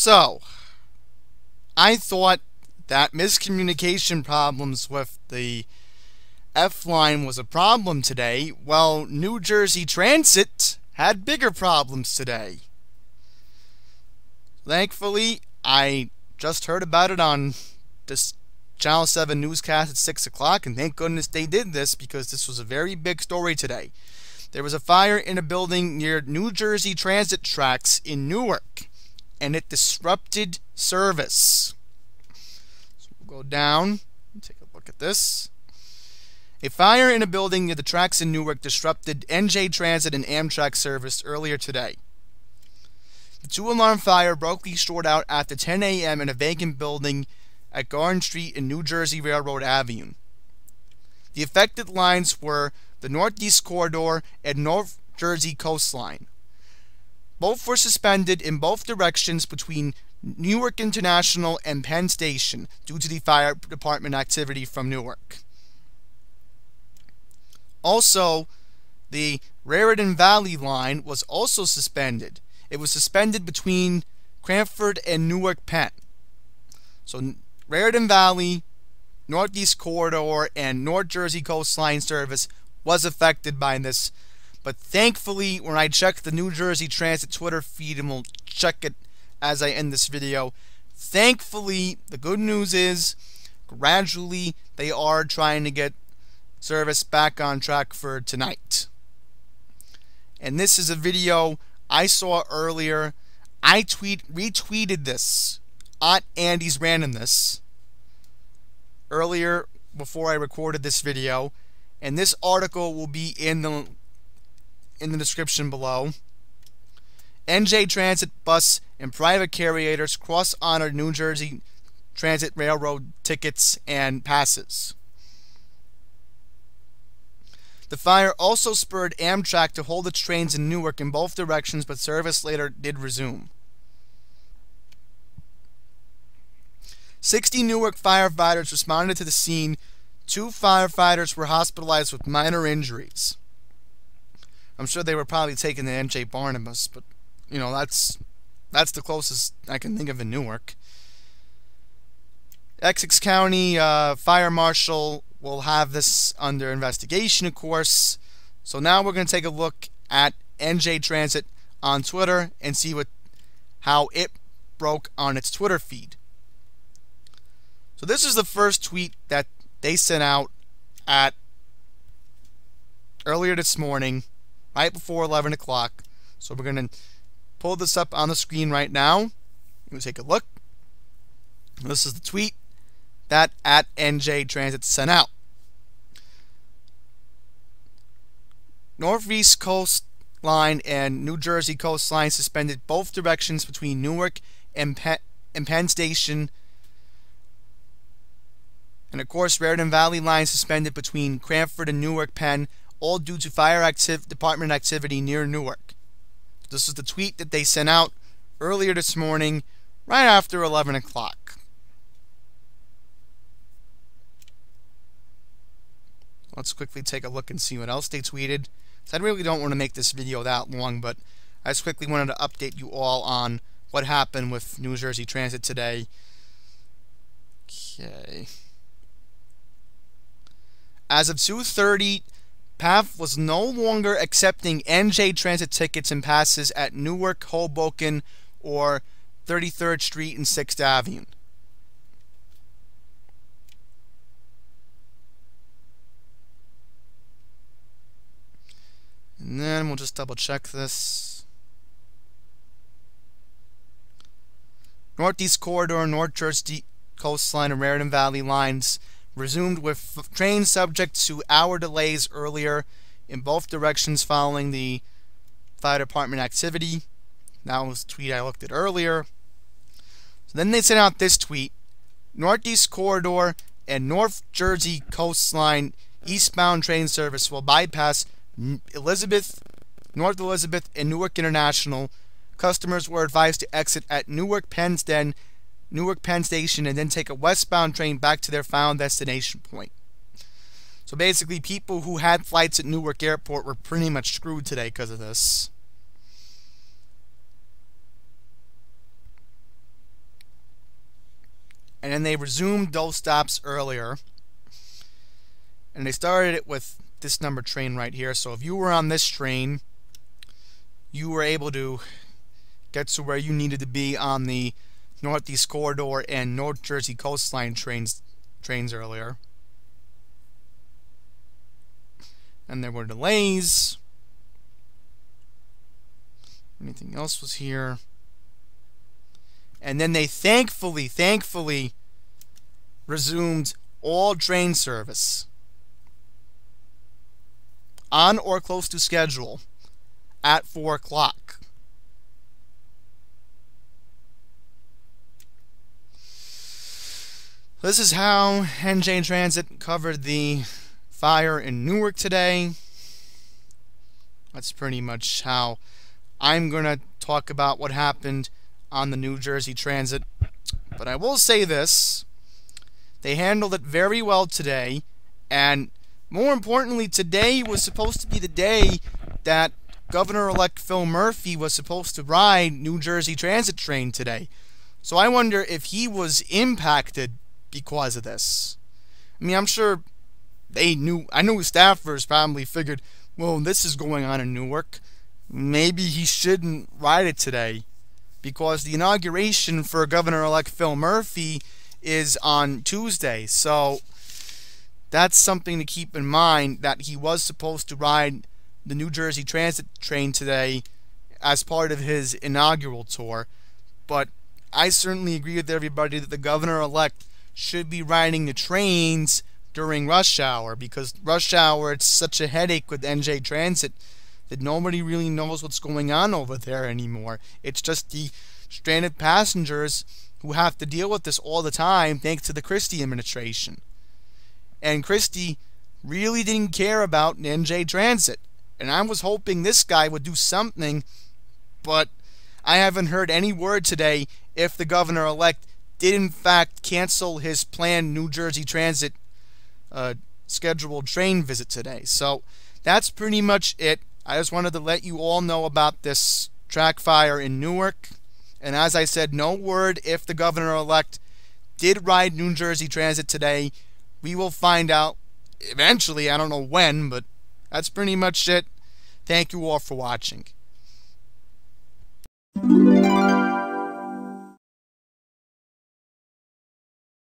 So, I thought that miscommunication problems with the F line was a problem today. Well, New Jersey Transit had bigger problems today. Thankfully, I just heard about it on this Channel 7 newscast at 6 o'clock, and thank goodness they did this because this was a very big story today. There was a fire in a building near New Jersey Transit tracks in Newark, and it disrupted service. So we'll go down and take a look at this. A fire in a building near the tracks in Newark disrupted NJ Transit and Amtrak service earlier today. The two-alarm fire broke short out after 10 a.m. in a vacant building at Garden Street and New Jersey Railroad Avenue. The affected lines were the Northeast Corridor and North Jersey Coastline. Both were suspended in both directions between Newark International and Penn Station due to the fire department activity from Newark. Also, the Raritan Valley line was also suspended. It was suspended between Cranford and Newark Penn. So Raritan Valley, Northeast Corridor, and North Jersey Coastline service was affected by this. But thankfully, when I checked the New Jersey Transit Twitter feed, and we'll check it as I end this video, thankfully, the good news is, gradually, they are trying to get service back on track for tonight. And this is a video I saw earlier. I retweeted this at Andy's Randomness earlier before I recorded this video, and this article will be in the description below. NJ Transit bus and private carriers cross-honor New Jersey Transit Railroad tickets and passes. The fire also spurred Amtrak to hold its trains in Newark in both directions, but service later did resume. 60 Newark firefighters responded to the scene. 2 firefighters were hospitalized with minor injuries. I'm sure they were probably taken to MJ Barnabas, but you know, that's the closest I can think of in Newark. Essex County Fire Marshal will have this under investigation, of course. So now we're going to take a look at NJ Transit on Twitter and see how it broke on its Twitter feed. So this is the first tweet that they sent out at earlier this morning, right before 11 o'clock. So we're going to pull this up on the screen right now. We'll take a look. This is the tweet that at NJ Transit sent out. Northeast Coastline and New Jersey Coastline suspended both directions between Newark and Penn Station. And of course, Raritan Valley line suspended between Cranford and Newark Penn, all due to fire department activity near Newark. This is the tweet that they sent out earlier this morning, right after 11 o'clock. Let's quickly take a look and see what else they tweeted. So I really don't want to make this video that long, but I just quickly wanted to update you all on what happened with New Jersey Transit today. Okay. As of 2:30, PATH was no longer accepting NJ Transit tickets and passes at Newark, Hoboken, or 33rd Street and 6th Avenue. And then we'll just double check this. Northeast Corridor, North Jersey Coastline, and Raritan Valley lines resumed with trains subject to hour delays earlier in both directions following the fire department activity. That was the tweet I looked at earlier. So then they sent out this tweet. Northeast Corridor and North Jersey Coastline eastbound train service will bypass North Elizabeth, and Newark International. Customers were advised to exit at Newark Penn Station and then take a westbound train back to their final destination point. So basically, people who had flights at Newark Airport were pretty much screwed today because of this. and then they resumed those stops earlier. And they started it with this number train right here. So if you were on this train, you were able to get to where you needed to be on the Northeast Corridor and North Jersey Coastline trains earlier. And there were delays. Anything else was here. And then they thankfully resumed all train service on or close to schedule at 4 o'clock. This is how NJ Transit covered the fire in Newark today. That's pretty much how I'm going to talk about what happened on the New Jersey Transit. But I will say this. They handled it very well today. And more importantly, today was supposed to be the day that Governor-elect Phil Murphy was supposed to ride New Jersey Transit train today. So I wonder if he was impacted because of this. I mean, I'm sure I know staffers probably figured, well, this is going on in Newark. Maybe he shouldn't ride it today, because the inauguration for Governor-elect Phil Murphy is on Tuesday. So that's something to keep in mind, that he was supposed to ride the New Jersey Transit train today as part of his inaugural tour. But I certainly agree with everybody that the governor-elect should be riding the trains during rush hour, because rush hour, it's such a headache with NJ Transit that nobody really knows what's going on over there anymore. It's just the stranded passengers who have to deal with this all the time thanks to the Christie administration. And Christie really didn't care about NJ Transit. And I was hoping this guy would do something, but I haven't heard any word today if the governor-elect did in fact cancel his planned New Jersey Transit scheduled train visit today. So that's pretty much it. I just wanted to let you all know about this track fire in Newark. And as I said, no word if the governor-elect did ride New Jersey Transit today. We will find out eventually. I don't know when, but that's pretty much it. Thank you all for watching.